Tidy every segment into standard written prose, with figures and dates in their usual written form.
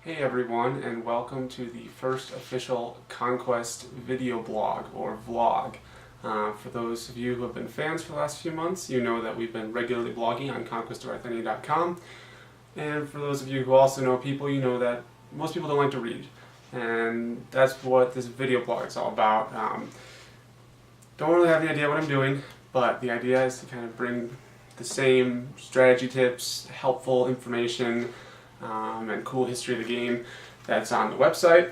Hey everyone, and welcome to the first official Conquest video blog or vlog. For those of you who have been fans for the last few months, you know that we've been regularly blogging on conquestofrethenia.com. And for those of you who also know people, you know that most people don't like to read. And that's what this video blog is all about. Don't really have any idea what I'm doing, but the idea is to kind of bring the same strategy tips, helpful information, and cool history of the game that's on the website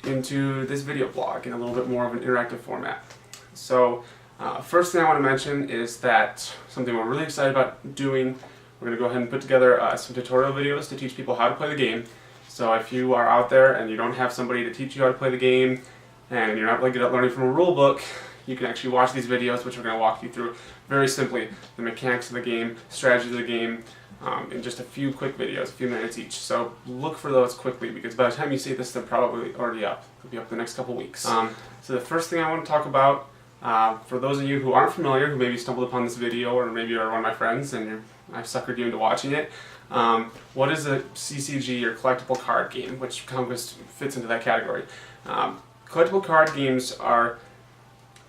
into this video blog in a little bit more of an interactive format. So first thing I want to mention is that something we're really excited about doing, we're going to go ahead and put together some tutorial videos to teach people how to play the game. So if you are out there and you don't have somebody to teach you how to play the game and you're not really good at learning from a rule book, you can actually watch these videos, which are going to walk you through very simply the mechanics of the game, strategy of the game, in just a few quick videos, a few minutes each. So look for those quickly, because by the time you see this, they're probably already up. They'll be up the next couple weeks. So the first thing I want to talk about, for those of you who aren't familiar, who maybe stumbled upon this video, or maybe are one of my friends and I've suckered you into watching it, what is a CCG, or collectible card game, which Conquest fits into that category. Collectible card games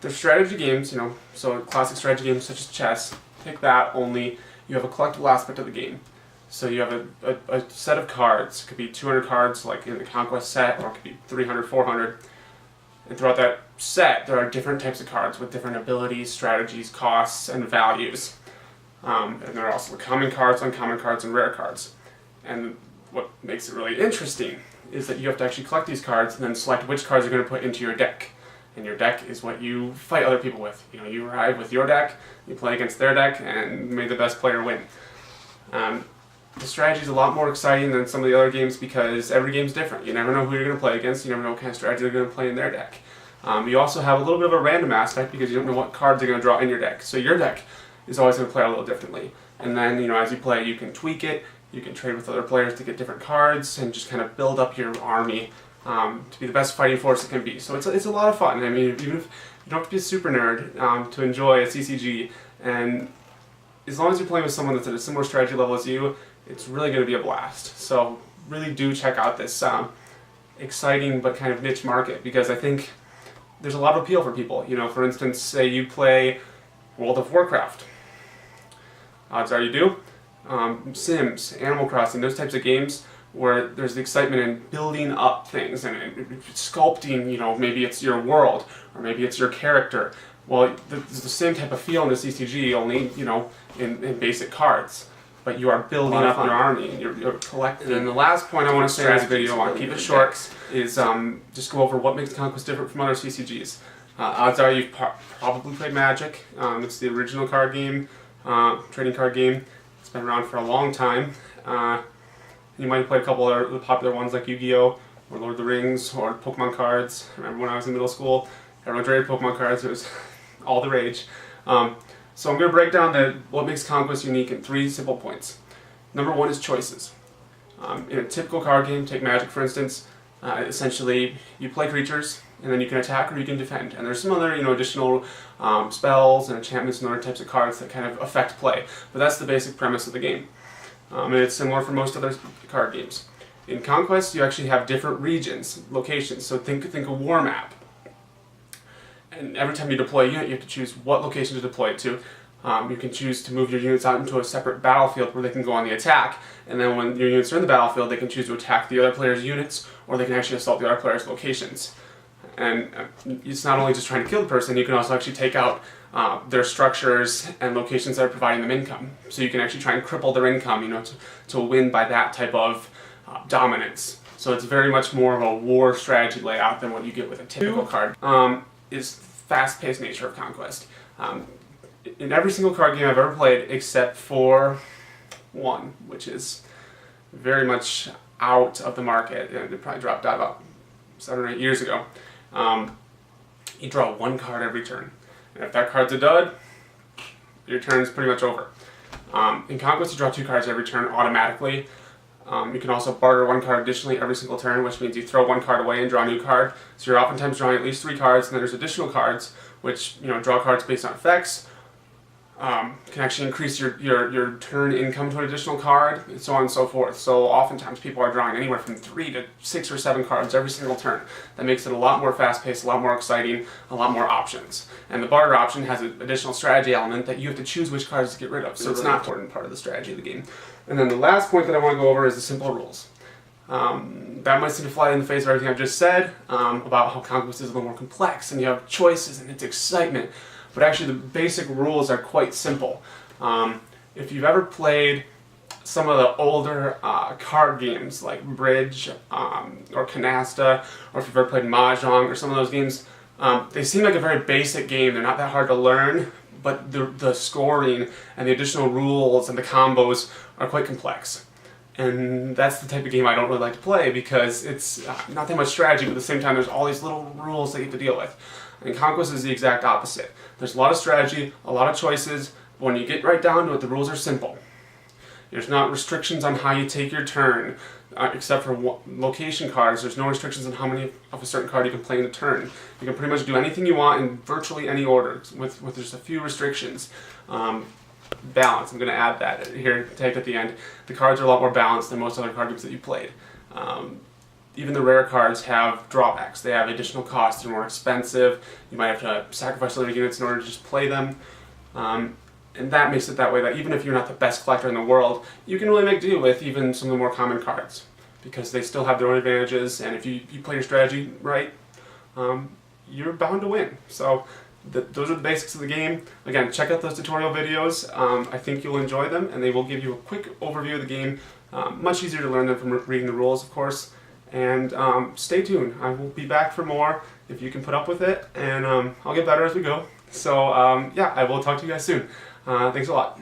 they're strategy games, so classic strategy games such as chess. Take that, only you have a collectible aspect of the game. So you have a set of cards. It could be 200 cards like in the Conquest set, or it could be 300, 400. And throughout that set, there are different types of cards with different abilities, strategies, costs, and values. And there are also common cards, uncommon cards, and rare cards. And what makes it really interesting is that you have to actually collect these cards and then select which cards you're going to put into your deck. And your deck is what you fight other people with. You arrive with your deck, you play against their deck, and may the best player win. The strategy is a lot more exciting than some of the other games because every game's different. You never know who you're going to play against, you never know what kind of strategy they're going to play in their deck. You also have a little bit of a random aspect because you don't know what cards they're going to draw in your deck. So your deck is always going to play a little differently. And then, as you play, you can tweak it, you can trade with other players to get different cards, and just kind of build up your army to be the best fighting force it can be. So it's a lot of fun. I mean, even if you don't have to be a super nerd to enjoy a CCG, and as long as you're playing with someone that's at a similar strategy level as you, it's really going to be a blast. So really do check out this exciting but kind of niche market, because I think there's a lot of appeal for people. For instance, say you play World of Warcraft. Odds are you do. Sims, Animal Crossing, those types of games where there's the excitement in building up things and sculpting, maybe it's your world, or maybe it's your character. Well, there's the same type of feel in the CCG, only, in basic cards. But you are building up your army, and you're collecting. And then the last point I want to say in this video, I want to keep it short, is just go over what makes Conquest different from other CCGs. Odds are you've probably played Magic. It's the original card game, trading card game. It's been around for a long time. You might have played a couple of the popular ones like Yu-Gi-Oh! Or Lord of the Rings, or Pokemon cards. I remember when I was in middle school, everyone traded Pokemon cards. It was all the rage. So I'm going to break down what makes Conquest unique in 3 simple points. Number 1 is choices. In a typical card game, take Magic for instance, essentially you play creatures, and then you can attack or you can defend. And there's some other additional spells and enchantments and other types of cards that kind of affect play. But that's the basic premise of the game. And it's similar for most other card games. In Conquest, you actually have different regions, locations. So think a war map. And every time you deploy a unit, you have to choose what location to deploy it to. You can choose to move your units out into a separate battlefield where they can go on the attack. And then when your units are in the battlefield, they can choose to attack the other player's units, or they can actually assault the other player's locations. And it's not only just trying to kill the person, you can also actually take out their structures and locations that are providing them income. So you can actually try and cripple their income, to win by that type of dominance. So it's very much more of a war strategy layout than what you get with a typical card. Is fast-paced nature of Conquest. In every single card game I've ever played, except for one, which is very much out of the market, and it probably dropped out about 7 or 8 years ago, you draw 1 card every turn. And if that card's a dud, your turn's pretty much over. In Conquest, you draw 2 cards every turn automatically. You can also barter 1 card additionally every single turn, which means you throw 1 card away and draw a new card. So you're oftentimes drawing at least 3 cards, and then there's additional cards, which draw cards based on effects, can actually increase your turn income to an additional card, and so on and so forth. So oftentimes people are drawing anywhere from 3 to 6 or 7 cards every single turn. That makes it a lot more fast-paced, a lot more exciting, a lot more options. And the barter option has an additional strategy element that you have to choose which cards to get rid of, so it's not an important part of the strategy of the game. And then the last point that I want to go over is the simple rules. That might seem to fly in the face of everything I've just said about how Conquest is a little more complex and you have choices and it's excitement. But actually the basic rules are quite simple. If you've ever played some of the older card games like Bridge or Canasta, or if you've ever played Mahjong or some of those games, they seem like a very basic game. They're not that hard to learn, but the scoring and the additional rules and the combos are quite complex. And that's the type of game I don't really like to play because it's not that much strategy, but at the same time there's all these little rules that you have to deal with. And Conquest is the exact opposite. There's a lot of strategy, a lot of choices, but when you get right down to it, the rules are simple. There's not restrictions on how you take your turn, except for location cards. There's no restrictions on how many of a certain card you can play in a turn. You can pretty much do anything you want in virtually any order, with just a few restrictions. Balance, I'm going to add that here, tagged at the end. The cards are a lot more balanced than most other card games that you played. Even the rare cards have drawbacks. They have additional costs. They're more expensive. You might have to sacrifice other units in order to just play them. And that makes it that way that even if you're not the best collector in the world, you can really make do with even some of the more common cards because they still have their own advantages, and if you play your strategy right, you're bound to win. So those are the basics of the game. Again, check out those tutorial videos. I think you'll enjoy them, and they will give you a quick overview of the game. Much easier to learn than from reading the rules, of course. And stay tuned. I will be back for more if you can put up with it, and I'll get better as we go. So yeah, I will talk to you guys soon. Thanks a lot.